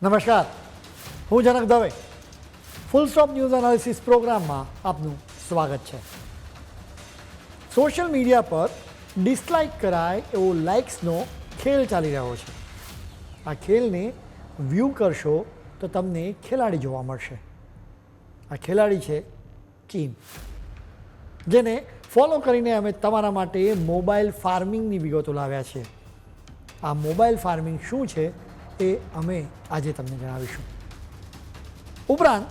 નમસ્કાર, હું Janak Dave. Full stop news analysis પ્રોગ્રામમાં આપનું સ્વાગત છે. સોશિયલ મીડિયા પર ડિસલાઇક કરાય એવો લાઇક્સનો ખેલ ચાલી રહ્યો છે. આ ખેલને વ્યૂ કરશો તો તમને ખેલાડી જોવા મળશે. આ ખેલાડી છે ચીન, જેને ફોલો કરીને અમે તમારા માટે મોબાઈલ ફાર્મિંગની વિગતો લાવ્યા છે. આ મોબાઈલ ફાર્મિંગ શું છે એ અમે આજે તમને જણાવીશું. ઉપરાંત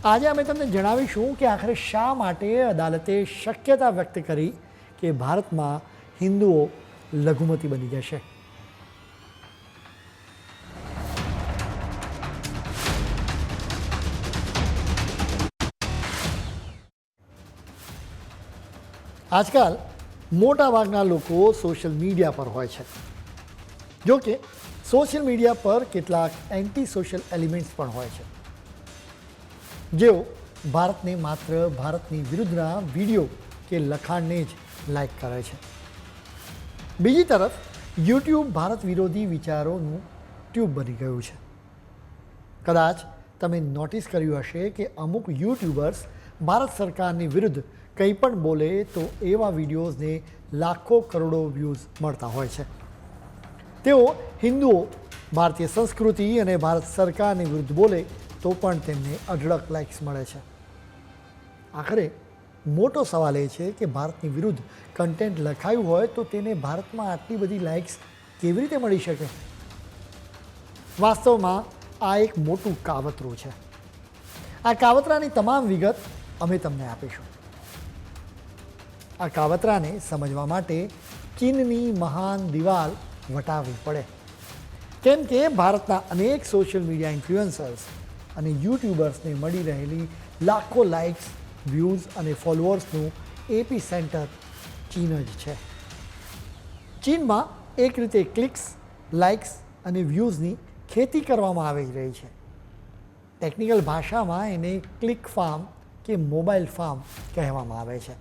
આજે અમે તમને જણાવીશું કે આખરે શા માટે અદાલતે શક્યતા વ્યક્ત કરી કે ભારતમાં હિન્દુઓ લઘુમતી બની જશે. આજકાલ મોટાભાગના લોકો સોશિયલ મીડિયા પર હોય છે. જો કે સોશિયલ મીડિયા પર કેટલાક એન્ટી સોશિયલ એલિમેન્ટ્સ પણ હોય છે, જેઓ ભારતને માત્ર ભારતની વિરુદ્ધના વિડીયો કે લખાણને જ લાઈક કરે છે. બીજી તરફ યુટ્યુબ ભારત વિરોધી વિચારોનું ટ્યુબ બની ગયું છે. કદાચ તમે નોટિસ કર્યું હશે કે અમુક યુટ્યુબર્સ ભારત સરકારની વિરુદ્ધ કંઈ પણ બોલે તો એવા વિડીયોઝને લાખો કરોડો વ્યૂઝ મળતા હોય છે. તેઓ હિન્દુઓ, ભારતીય સંસ્કૃતિ અને ભારત સરકારની વિરુદ્ધ બોલે તો પણ તેમને અઢળક લાઇક્સ મળે છે. આખરે મોટો સવાલ એ છે કે ભારતની વિરુદ્ધ કન્ટેન્ટ લખાયું હોય તો તેને ભારતમાં આટલી બધી લાઇક્સ કેવી રીતે મળી શકે? વાસ્તવમાં આ એક મોટું કાવતરું છે. આ કાવતરાની તમામ વિગત અમે તમને આપીશું. આ કાવતરાને સમજવા માટે ચીનની મહાન દિવાલ વટાવવી પડે, કેમ કે ભારતના અનેક સોશિયલ મીડિયા ઇન્ફ્લુએન્સર્સ અને યુટ્યુબર્સને મળી રહેલી લાખો લાઇક્સ, વ્યૂઝ અને ફોલોઅર્સનું એપી સેન્ટર ચીન જ છે. ચીનમાં એક રીતે ક્લિક્સ, લાઇક્સ અને વ્યૂઝની ખેતી કરવામાં આવી રહી છે. ટેકનિકલ ભાષામાં એને ક્લિક ફાર્મ કે મોબાઈલ ફાર્મ કહેવામાં આવે છે.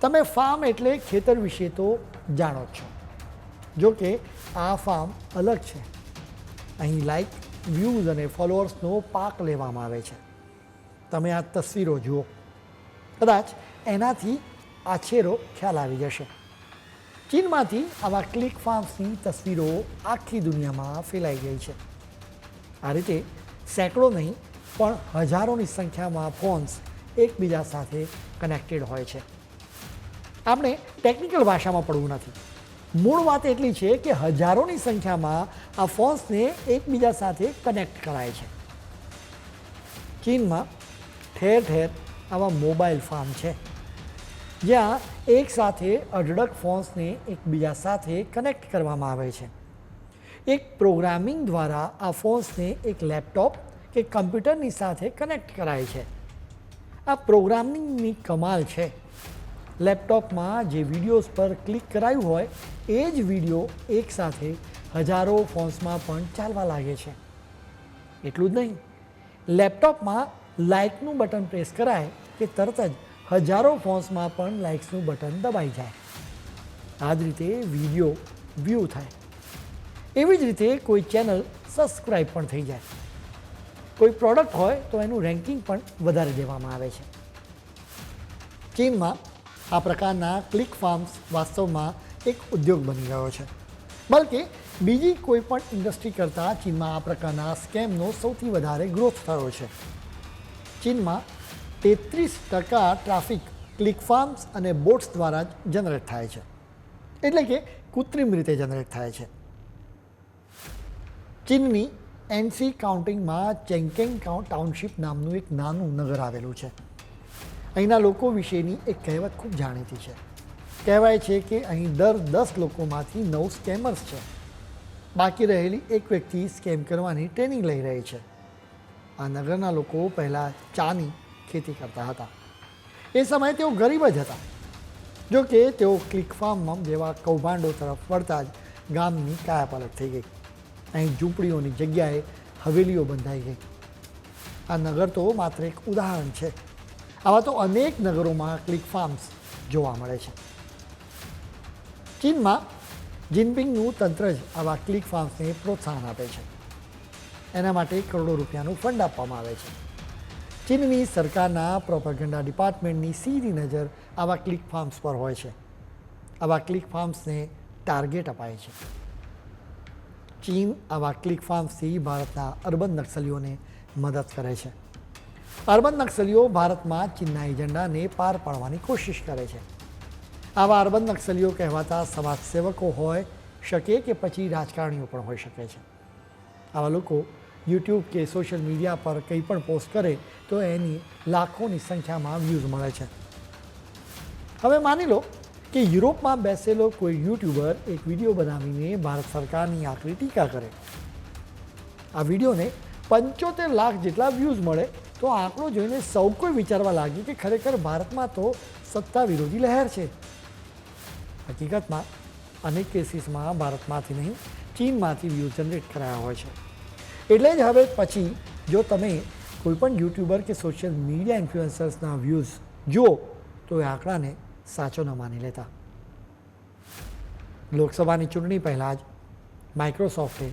તમે ફાર્મ એટલે ખેતર વિશે તો જાણો જ છો. જો કે આ ફાર્મ અલગ છે. અહીં લાઇક, વ્યૂઝ અને ફોલોઅર્સનો પાક લેવામાં આવે છે. તમે આ તસવીરો જુઓ, કદાચ એનાથી આછેરો ખ્યાલ આવી જશે. ચીનમાંથી આવા ક્લિક ફાર્મ્સની તસવીરો આખી દુનિયામાં ફેલાઈ ગઈ છે. આ રીતે સેંકડો નહીં પણ હજારોની સંખ્યામાં ફોન્સ એકબીજા સાથે કનેક્ટેડ હોય છે. આપણે ટેકનિકલ ભાષામાં પડવું નથી. મૂળ વાત એટલી છે કે હજારોની સંખ્યામાં આ ફોન્સને એકબીજા સાથે કનેક્ટ કરાય છે. ચીનમાં ઠેર ઠેર આવા મોબાઈલ ફાર્મ છે, જ્યાં એક સાથે અઢળક ફોન્સને એકબીજા સાથે કનેક્ટ કરવામાં આવે છે. એક પ્રોગ્રામિંગ દ્વારા આ ફોન્સને એક લેપટોપ કે કમ્પ્યુટરની સાથે કનેક્ટ કરાય છે. આ પ્રોગ્રામિંગની કમાલ છે. લેપટોપમાં જે વિડીયોઝ પર ક્લિક કરાયું હોય એ જ વિડીયો એકસાથે હજારો ફોન્સમાં પણ ચાલવા લાગે છે. એટલું જ નહીં, લેપટોપમાં લાઇકનું બટન પ્રેસ કરાય કે તરત જ હજારો ફોન્સમાં પણ લાઇક્સનું બટન દબાઈ જાય. આ જ રીતે વિડીયો વ્યૂ થાય. એવી જ રીતે કોઈ ચેનલ સબસ્ક્રાઈબ પણ થઈ જાય. કોઈ પ્રોડક્ટ હોય તો એનું રેન્કિંગ પણ વધારે દેવામાં આવે છે. ચીનમાં આ પ્રકારના ક્લિક ફાર્મ્સ વાસ્તવમાં એક ઉદ્યોગ બની ગયો છે. બલકે બીજી કોઈ પણ ઇન્ડસ્ટ્રી કરતાં ચીનમાં આ પ્રકારના સ્કેમનો સૌથી વધારે ગ્રોથ થયો છે. ચીનમાં 33% ટ્રાફિક ક્લિક ફાર્મ્સ અને બોટ્સ દ્વારા જ જનરેટ થાય છે, એટલે કે કૃત્રિમ રીતે જનરેટ થાય છે. ચીનની એનસી કાઉન્ટિંગમાં ચેંગકેંગ ટાઉનશીપ નામનું એક નાનું નગર આવેલું છે. અહીંના લોકો વિશેની એક કહેવત ખૂબ જાણીતી છે. કહેવાય છે કે અહીં દર 10 લોકોમાંથી 9 સ્કેમર્સ છે. બાકી રહેલી એક વ્યક્તિ સ્કેમ કરવાની ટ્રેનિંગ લઈ રહી છે. આ નગરના લોકો પહેલાં ચાની ખેતી કરતા હતા. એ સમયે તેઓ ગરીબ જ હતા. જો કે તેઓ ક્લિક ફાર્મ જેવા કૌભાંડો તરફ વળતા જ ગામની કાયાપલટ થઈ ગઈ. અહીં ઝૂંપડીઓની જગ્યાએ હવેલીઓ બંધાઈ ગઈ. આ નગર તો માત્ર એક ઉદાહરણ છે. આવા તો અનેક નગરોમાં ક્લિક ફાર્મ્સ જોવા મળે છે. ચીનમાં જિનપિંગનું તંત્ર જ આવા ક્લિક ફાર્મ્સને પ્રોત્સાહન આપે છે. એના માટે કરોડો રૂપિયાનું ફંડ આપવામાં આવે છે. ચીનની સરકારના પ્રોપેગેન્ડા ડિપાર્ટમેન્ટની સીધી નજર આવા ક્લિક ફાર્મ્સ પર હોય છે. આવા ક્લિક ફાર્મ્સને ટાર્ગેટ અપાય છે. ચીન આવા ક્લિક ફાર્મ્સથી ભારતના અર્બન નક્સલીઓને મદદ કરે છે. અર્બન નક્સલીઓ ભારતમાં ચીનના એજન્ડાને પાર પાડવાની કોશિશ કરે છે. આવા અર્બન નક્સલીઓ કહેવાતા સમાજસેવકો હોય શકે કે પછી રાજકારણીઓ પણ હોઈ શકે છે. આવા લોકો યુટ્યુબ કે સોશિયલ મીડિયા પર કંઈ પણ પોસ્ટ કરે તો એની લાખોની સંખ્યામાં વ્યૂઝ મળે છે. હવે માની લો કે યુરોપમાં બેસેલો કોઈ યુટ્યુબર એક વિડીયો બનાવીને ભારત સરકારની આકરી ટીકા કરે. આ વિડીયોને 75 લાખ જેટલા વ્યૂઝ મળે તો આંકડો જોઈને સૌ કોઈ વિચારવા લાગે કે ખરેખર ભારતમાં તો સત્તા વિરોધી લહેર છે. હકીકતમાં અનેક કેસીસમાં ભારતમાંથી નહીં ચીનમાંથી વ્યૂઝ જનરેટ કરાયા હોય છે. એટલે જ હવે પછી જો તમે કોઈપણ યુટ્યુબર કે સોશિયલ મીડિયા ઇન્ફ્લુએન્સર્સના વ્યૂઝ જુઓ તો એ આંકડાને સાચો ન માની લેતા. લોકસભાની ચૂંટણી પહેલાં જ માઇક્રોસોફ્ટે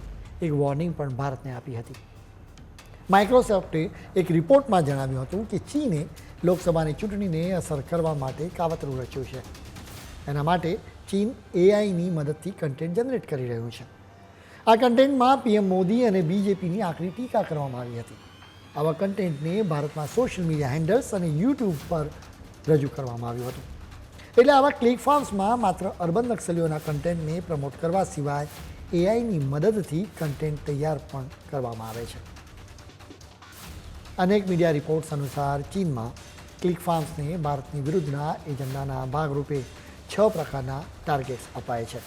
એક વોર્નિંગ પણ ભારતને આપી હતી. માઇક્રોસોફ્ટે એક રિપોર્ટમાં જણાવ્યું હતું કે ચીને લોકસભાની ચૂંટણીને અસર કરવા માટે કાવતરું રચ્યું છે. એના માટે ચીન એઆઈની મદદથી કન્ટેન્ટ જનરેટ કરી રહ્યું છે. આ કન્ટેન્ટમાં પીએમ મોદી અને બીજેપીની આકરી ટીકા કરવામાં આવી હતી. આવા કન્ટેન્ટને ભારતમાં સોશિયલ મીડિયા હેન્ડલ્સ અને યુટ્યુબ પર રજૂ કરવામાં આવ્યું હતું. એટલે આવા ક્લિક ફાર્મ્સમાં માત્ર અર્બન નક્સલીઓના કન્ટેન્ટને પ્રમોટ કરવા સિવાય એઆઈની મદદથી કન્ટેન્ટ તૈયાર પણ કરવામાં આવે છે. અનેક મીડિયા રિપોર્ટ્સ અનુસાર ચીનમાં ક્લિક ફાર્મ્સને ભારતની વિરુદ્ધના એજન્ડાના ભાગરૂપે 6 પ્રકારના ટાર્ગેટ્સ અપાય છે.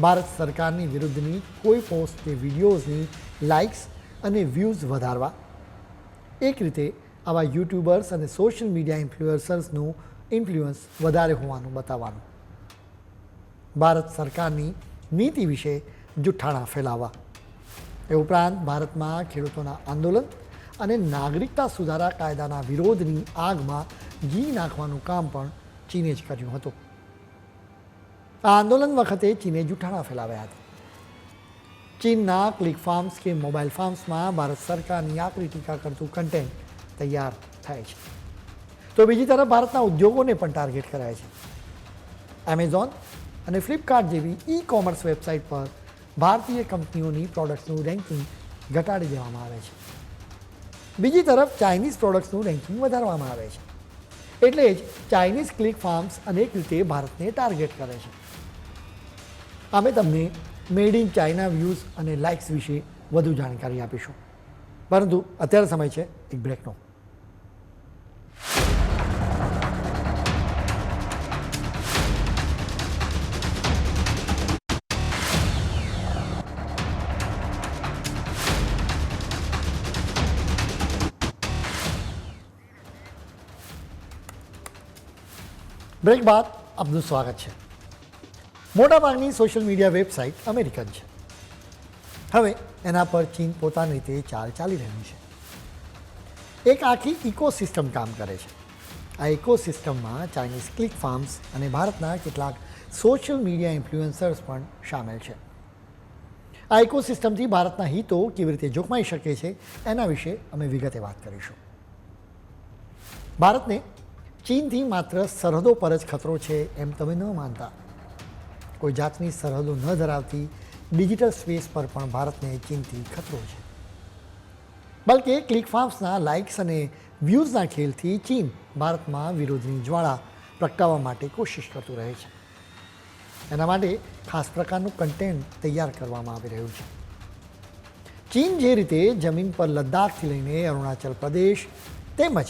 ભારત સરકારની વિરુદ્ધની કોઈ પોસ્ટ કે વિડીયોઝની લાઇક્સ અને વ્યૂઝ વધારવા, એક રીતે આવા યુટ્યુબર્સ અને સોશિયલ મીડિયા ઇન્ફ્લુએન્સર્સનું ઇન્ફ્લુઅન્સ વધારે હોવાનું બતાવવાનું, ભારત સરકારની નીતિ વિશે જુઠ્ઠાણા ફેલાવવા, એ ઉપરાંત ભારતમાં ખેડૂતોના આંદોલન અને નાગરિકતા સુધારા કાયદાના વિરોધની આગમાં ઘી નાખવાનું કામ પણ ચીને જ કર્યું હતું. આ આંદોલન વખતે ચીને જુઠ્ઠાણા ફેલાવ્યા હતા. ચીનના ક્લિક ફાર્મ્સ કે મોબાઈલ ફાર્મ્સમાં ભારત સરકારની આકરી ટીકા કરતું કન્ટેન્ટ તૈયાર થાય છે. તો બીજી તરફ ભારતના ઉદ્યોગોને પણ ટાર્ગેટ કરાય છે. એમેઝોન અને ફ્લિપકાર્ટ જેવી ઈ કોમર્સ વેબસાઇટ પર ભારતીય કંપનીઓની પ્રોડક્ટ્સનું રેન્કિંગ ઘટાડી દેવામાં આવે છે. બીજી તરફ ચાઇનીઝ પ્રોડક્ટ્સનું રેન્કિંગ વધારવામાં આવે છે. એટલે જ ચાઇનીઝ ક્લિક ફાર્મ્સ અનેક રીતે ભારતને ટાર્ગેટ કરે છે. અમે તમને મેડ ઇન ચાઇના વ્યૂઝ અને લાઇક્સ વિશે વધુ જાણકારી આપીશું, પરંતુ અત્યારે સમય છે એક બ્રેકનો. બ્રેક બાદ આપનું સ્વાગત છે. મોટાભાગની સોશિયલ મીડિયા વેબસાઇટ અમેરિકન છે. હવે એના પર ચીન પોતાની રીતે ચાલી રહ્યું છે. એક આખી ઇકોસિસ્ટમ કામ કરે છે. આ ઇકોસિસ્ટમમાં ચાઇનીઝ ક્લિક ફાર્મ્સ અને ભારતના કેટલાક સોશિયલ મીડિયા ઇન્ફ્લુએન્સર્સ પણ સામેલ છે. આ ઇકોસિસ્ટમથી ભારતના હિતો કેવી રીતે જોખમાઈ શકે છે એના વિશે અમે વિગતે વાત કરીશું. ભારતને ચીનથી માત્ર સરહદો પર જ ખતરો છે એમ તમે ન માનતા. કોઈ જાતની સરહદો ન ધરાવતી ડિજિટલ સ્પેસ પર પણ ભારતને ચીનથી ખતરો છે. બલકે ક્લિક ફાર્મ્સના લાઇક્સ અને વ્યૂઝના ખેલથી ચીન ભારતમાં વિરોધની જ્વાળા પ્રગટાવવા માટે કોશિશ કરતું રહે છે. એના માટે ખાસ પ્રકારનું કન્ટેન્ટ તૈયાર કરવામાં આવી રહ્યું છે. ચીન જે રીતે જમીન પર લદ્દાખથી લઈને અરુણાચલ પ્રદેશ તેમજ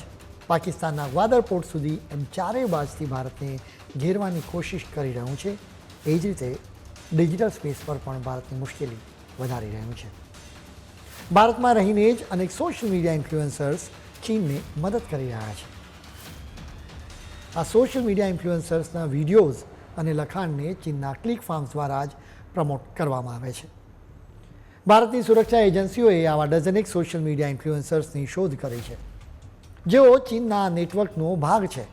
પાકિસ્તાનના ગ્વાદર પોર્ટ સુધી એમ ચારેય બાજુથી ભારતને ઘેરવાની કોશિશ કરી રહ્યું છે, એ જ રીતે ડિજિટલ સ્પેસ પર પણ ભારતની મુશ્કેલી વધારી રહ્યું છે. ભારતમાં રહીને જ અનેક સોશિયલ મીડિયા ઇન્ફ્લુએન્સર્સ ચીનને મદદ કરી રહ્યા છે. આ સોશિયલ મીડિયા ઇન્ફ્લુએન્સર્સના વિડીયોઝ અને લખાણને ચીનના ક્લિક ફાર્મ્સ દ્વારા જ પ્રમોટ કરવામાં આવે છે. ભારતની સુરક્ષા એજન્સીઓએ આવા ડઝનેક સોશિયલ મીડિયા ઇન્ફ્લુએન્સર્સની શોધ કરી છે, જેઓ ચીનના નેટવર્કનો ભાગ છે,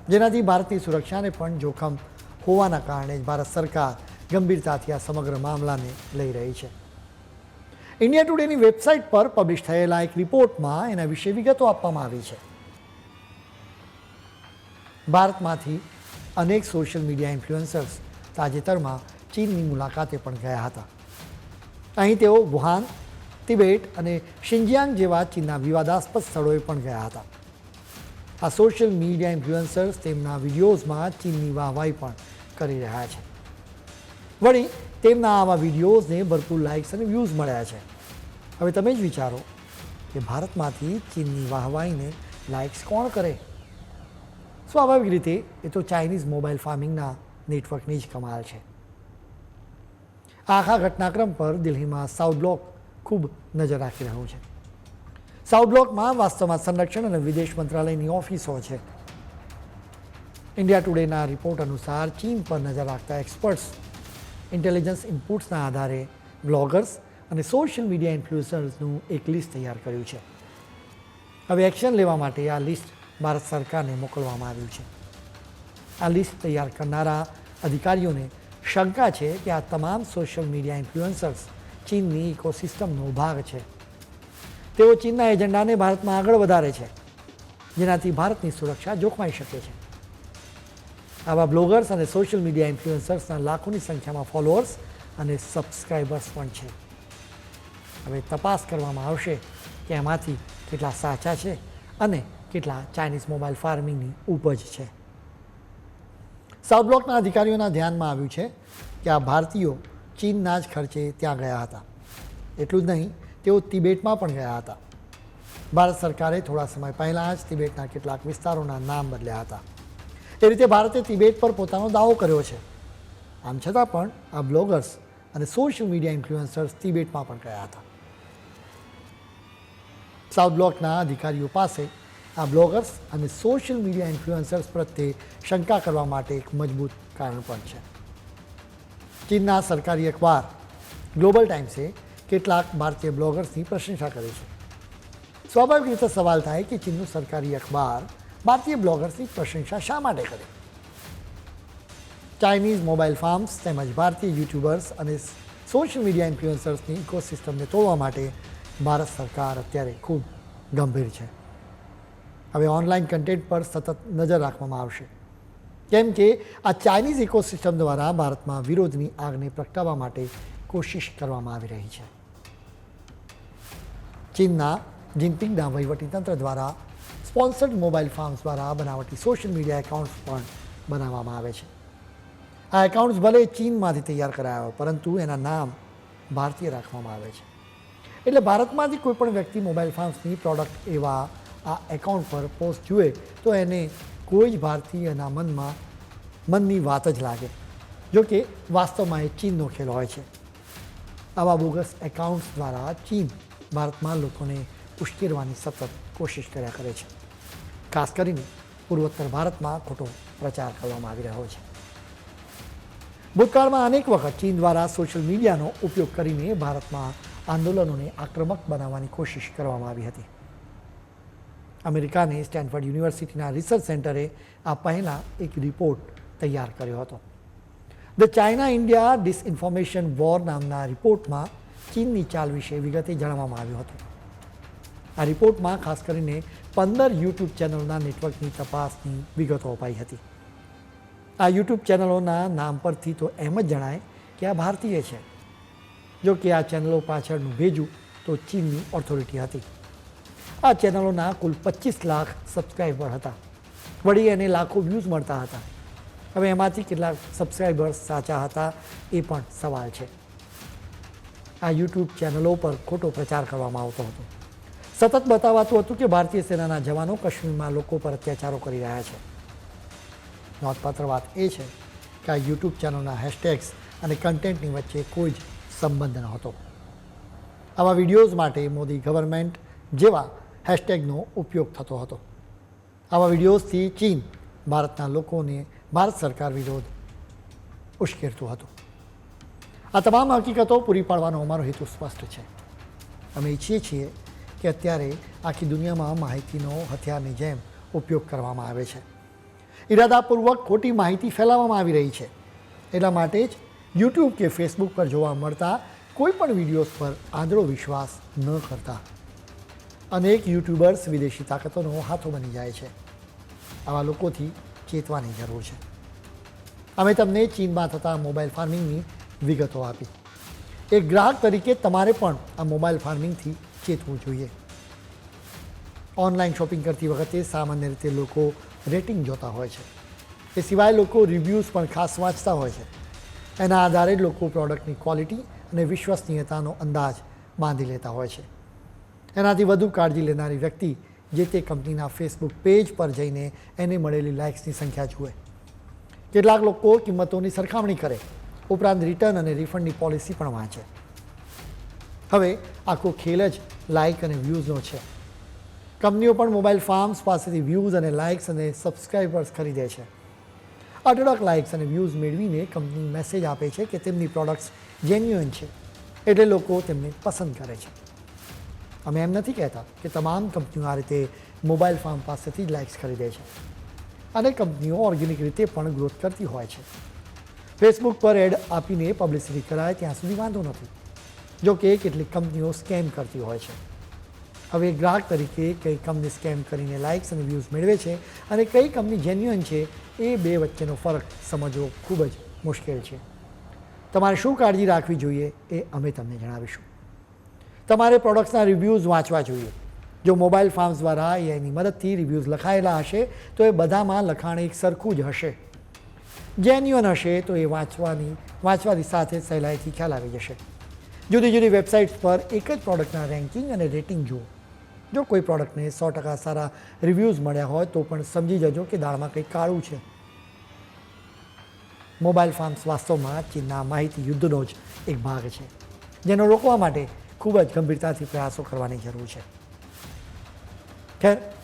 જેનાથી ભારતની સુરક્ષાને પણ જોખમ હોવાના કારણે ભારત સરકાર ગંભીરતાથી આ સમગ્ર મામલાને લઈ રહી છે. ઇન્ડિયા ટુડેની વેબસાઇટ પર પબ્લિશ થયેલા એક રિપોર્ટમાં એના વિશે વિગતો આપવામાં આવી છે. ભારતમાંથી અનેક સોશિયલ મીડિયા ઇન્ફ્લુએન્સર્સ તાજેતરમાં ચીનની મુલાકાતે પણ ગયા હતા. અહીં તેઓ વુહાન, તિબેટ અને શિંજિયાંગ જેવા ચીનના વિવાદાસ્પદ સ્થળોએ પણ ગયા હતા. આ સોશિયલ મીડિયા ઇન્ફ્લુએન્સર્સ તેમના વિડીયોઝમાં ચીનની વાહવાહી પણ કરી રહ્યા છે. વળી તેમના આવા વિડીયોઝને ભરપૂર લાઇક્સ અને વ્યૂઝ મળ્યા છે. હવે તમે જ વિચારો કે ભારતમાંથી ચીનની વાહવાહીને લાઇક્સ કોણ કરે? સ્વાભાવિક રીતે એ તો ચાઇનીઝ મોબાઈલ ફાર્મિંગના નેટવર્કની જ કમાલ છે. આખા ઘટનાક્રમ પર દિલ્હીમાં સાઉથ બ્લોક ખૂબ નજર રાખી રહ્યું છે. સાઉથ બ્લોકમાં વાસ્તવમાં સંરક્ષણ અને વિદેશ મંત્રાલયની ઓફિસો છે. ઇન્ડિયા ટુડેના રિપોર્ટ અનુસાર ચીન પર નજર રાખતા એક્સપર્ટ્સ ઇન્ટેલિજન્સ ઇનપુટ્સના આધારે બ્લોગર્સ અને સોશિયલ મીડિયા ઇન્ફ્લુએન્સર્સનું એક લિસ્ટ તૈયાર કર્યું છે. હવે એક્શન લેવા માટે આ લિસ્ટ ભારત સરકારને મોકલવામાં આવ્યું છે. આ લિસ્ટ તૈયાર કરનારા અધિકારીઓને શંકા છે કે આ તમામ સોશિયલ મીડિયા ઇન્ફ્લુએન્સર્સ ચીનની ઇકોસિસ્ટમનો ભાગ છે. તેઓ ચીનના એજન્ડાને ભારતમાં આગળ વધારે છે, જેનાથી ભારતની સુરક્ષા જોખમાઈ શકે છે. આવા બ્લોગર્સ અને સોશિયલ મીડિયા ઇન્ફ્લુએન્સર્સના લાખોની સંખ્યામાં ફોલોઅર્સ અને સબસ્ક્રાઈબર્સ પણ છે. હવે તપાસ કરવામાં આવશે કે એમાંથી કેટલા સાચા છે અને કેટલા ચાઇનીઝ મોબાઈલ ફાર્મિંગની ઉપજ છે. સાઉથ બ્લોકના અધિકારીઓના ધ્યાનમાં આવ્યું છે કે આ ભારતીયો ચીનના જ ખર્ચે ત્યાં ગયા હતા. એટલું જ નહીં, તેઓ તિબેટમાં પણ ગયા હતા. ભારત સરકારે થોડા સમય પહેલાં જ તિબેટના કેટલાક વિસ્તારોના નામ બદલ્યા હતા. એ રીતે ભારતે તિબેટ પર પોતાનો દાવો કર્યો છે. આમ છતાં પણ આ બ્લોગર્સ અને સોશિયલ મીડિયા ઇન્ફ્લુએન્સર્સ તિબેટમાં પણ ગયા હતા. સાઉથ બ્લોકના અધિકારીઓ પાસે આ બ્લોગર્સ અને સોશિયલ મીડિયા ઇન્ફ્લુએન્સર્સ પ્રત્યે શંકા કરવા માટે એક મજબૂત કારણ પણ છે. ચીનના સરકારી અખબાર ગ્લોબલ ટાઈમ્સે કેટલાક ભારતીય બ્લોગર્સની પ્રશંસા કરી છે. સ્વાભાવિક રીતે સવાલ થાય કે ચીનનું સરકારી અખબાર ભારતીય બ્લોગર્સની પ્રશંસા શા માટે કરે? ચાઇનીઝ મોબાઈલ ફાર્મ્સ તેમજ ભારતીય યુટ્યુબર્સ અને સોશિયલ મીડિયા ઇન્ફ્લુએન્સર્સની ઇકોસિસ્ટમને તોડવા માટે ભારત સરકાર અત્યારે ખૂબ ગંભીર છે. હવે ઓનલાઈન કન્ટેન્ટ પર સતત નજર રાખવામાં આવશે, કેમ કે આ ચાઇનીઝ ઇકોસિસ્ટમ દ્વારા ભારતમાં વિરોધની આગને પ્રગટાવવા માટે કોશિશ કરવામાં આવી રહી છે. ચીનના જિનપિંગના વહીવટીતંત્ર દ્વારા સ્પોન્સર્ડ મોબાઈલ ફાર્મ્સ દ્વારા બનાવટી સોશિયલ મીડિયા એકાઉન્ટ્સ પણ બનાવવામાં આવે છે. આ એકાઉન્ટ્સ ભલે ચીનમાંથી તૈયાર કરાયા હોય, પરંતુ એના નામ ભારતીય રાખવામાં આવે છે. એટલે ભારતમાંથી કોઈ પણ વ્યક્તિ મોબાઈલ ફાર્મ્સની પ્રોડક્ટ એવા આ એકાઉન્ટ પર પોસ્ટ જુએ તો એને કોઈ જ ભારતીયના મનની વાત જ લાગે. જો કે વાસ્તવમાં એ ચીનનો ખેલ હોય છે. આવા બોગસ એકાઉન્ટ્સ દ્વારા ચીન ભારતમાં લોકોને ઉશ્કેરવાની સતત કોશિશ કર્યા કરે છે. ખાસ કરીને પૂર્વોત્તર ભારતમાં ખોટો પ્રચાર કરવામાં આવી રહ્યો છે. ભૂતકાળમાં અનેક વખત ચીન દ્વારા સોશિયલ મીડિયાનો ઉપયોગ કરીને ભારતમાં આંદોલનોને આક્રમક બનાવવાની કોશિશ કરવામાં આવી હતી. અમેરિકાની સ્ટેનફર્ડ યુનિવર્સિટીના રિસર્ચ સેન્ટરે આ પહેલાં એક રિપોર્ટ તૈયાર કર્યો હતો. ધ ચાઇના ઇન્ડિયા ડિસઇન્ફોર્મેશન વોર નામના રિપોર્ટમાં ચીનની ચાલ વિશે વિગતે જણાવવામાં આવ્યું હતું. આ રિપોર્ટમાં ખાસ કરીને 15 યુટ્યુબ ચેનલોના નેટવર્કની તપાસની વિગતો અપાઈ હતી. આ યુટ્યુબ ચેનલોના નામ પરથી તો એમ જ જણાય કે આ ભારતીય છે. જો કે આ ચેનલો પાછળનું ભેજું તો ચીનની ઓથોરિટી હતી. આ ચેનલોના કુલ 25 લાખ સબસ્ક્રાઈબર હતા. વળી એને લાખો વ્યૂઝ મળતા હતા. હવે એમાંથી કેટલાક સબસ્ક્રાઈબર્સ સાચા હતા એ પણ સવાલ છે. આ યુટ્યુબ ચેનલો પર ખોટો પ્રચાર કરવામાં આવતો હતો. સતત બતાવાતું હતું કે ભારતીય સેનાના જવાનો કાશ્મીરમાં લોકો પર અત્યાચારો કરી રહ્યા છે. નોંધપાત્ર વાત એ છે કે આ યુટ્યુબ ચેનલના હેશટેગ્સ અને કન્ટેન્ટની વચ્ચે કોઈ જ સંબંધ નહોતો. આવા વિડીયોઝ માટે મોદી ગવર્મેન્ટ જેવા હેશટેગનો ઉપયોગ થતો હતો. આવા વિડીયોઝથી ચીન ભારતના લોકોને ભારત સરકાર વિરોધ ઉશ્કેરતું હતું. આ તમામ હકીકતો પૂરી પાડવાનો અમારો હેતુ સ્પષ્ટ છે. અમે ઈચ્છીએ છીએ કે અત્યારે આખી દુનિયામાં માહિતીનો હથિયારની જેમ ઉપયોગ કરવામાં આવે છે. ઇરાદાપૂર્વક ખોટી માહિતી ફેલાવવામાં આવી રહી છે. એટલા માટે જ યુટ્યુબ કે ફેસબુક પર જોવા મળતા કોઈ પણ વિડીયોઝ પર આંધળો વિશ્વાસ ન કરતા. અનેક યુટ્યુબર્સ વિદેશી તાકાતોનો હાથો બની જાય છે. આવા લોકોથી ચેતવાની જરૂર છે. અમે તમને ચીનમાં થતા મોબાઈલ ફાર્મિંગની વિગતો આપી. એક ગ્રાહક તરીકે તમારે પણ આ મોબાઈલ ફાર્મિંગથી ચેતવું જોઈએ. ઓનલાઈન શોપિંગ કરતી વખતે સામાન્ય રીતે લોકો રેટિંગ જોતા હોય છે. એ સિવાય લોકો રિવ્યૂઝ પણ ખાસ વાંચતા હોય છે. એના આધારે જ લોકો પ્રોડક્ટની ક્વોલિટી અને વિશ્વસનીયતાનો અંદાજ બાંધી લેતા હોય છે. એનાથી વધુ કાળજી લેનારી વ્યક્તિ જે તે કંપનીના ફેસબુક પેજ પર જઈને એને મળેલી લાઇક્સની સંખ્યા જુએ. કેટલાક લોકો કિંમતોની સરખામણી કરે, ઉપરાંત રિટર્ન અને રિફંડની પોલિસી પણ વાંચે. હવે આખો ખેલ જ લાઇક અને વ્યૂઝનો છે. કંપનીઓ પણ મોબાઈલ ફાર્મ્સ પાસેથી વ્યૂઝ અને લાઇક્સ અને સબસ્ક્રાઈબર્સ ખરીદે છે. અઢળક લાઇક્સ અને વ્યૂઝ મેળવીને કંપની મેસેજ આપે છે કે તેમની પ્રોડક્ટ્સ જેન્યુઅન છે, એટલે લોકો તેમને પસંદ કરે છે. અમે એમ નથી કહેતા કે તમામ કંપનીઓ આ રીતે મોબાઈલ ફાર્મ પાસેથી જ લાઇક્સ ખરીદે છે. અને કંપનીઓ ઓર્ગેનિક રીતે પણ ગ્રોથ કરતી હોય છે. ફેસબુક પર એડ આપીને પબ્લિસિટી કરાય ત્યાં સુધી વાંધો નથી. જો કે કેટલીક કંપનીઓ સ્કેમ કરતી હોય છે. હવે ગ્રાહક તરીકે કઈ કંપની સ્કેમ કરીને લાઇક્સ અને વ્યૂઝ મેળવે છે અને કઈ કંપની જેન્યુઅન છે એ બે વચ્ચેનો ફરક સમજવો ખૂબ જ મુશ્કેલ છે. તમારે શું કાળજી રાખવી જોઈએ એ અમે તમને જણાવીશું. તમારે પ્રોડક્ટ્સના રિવ્યૂઝ વાંચવા જોઈએ. જો મોબાઈલ ફાર્મ્સ દ્વારા એની મદદથી રિવ્યૂઝ લખાયેલા હશે તો એ બધામાં લખાણ એક સરખું જ હશે. જેન્યુઅન હશે તો એ વાંચવાની સાથે સહેલાઈથી ખ્યાલ આવી જશે. જુદી જુદી વેબસાઇટ્સ પર એક જ પ્રોડક્ટના રેન્કિંગ અને રેટિંગ જુઓ. જો કોઈ પ્રોડક્ટને 100% સારા રિવ્યૂઝ મળ્યા હોય તો પણ સમજી જજો કે દાળમાં કંઈક કાળું છે. મોબાઈલ ફાર્મ્સ વાસ્તવમાં ચીનના માહિતી યુદ્ધનો જ એક ભાગ છે, જેનો રોકવા માટે ખૂબ જ ગંભીરતાથી પ્રયાસો કરવાની જરૂર છે. ખેર,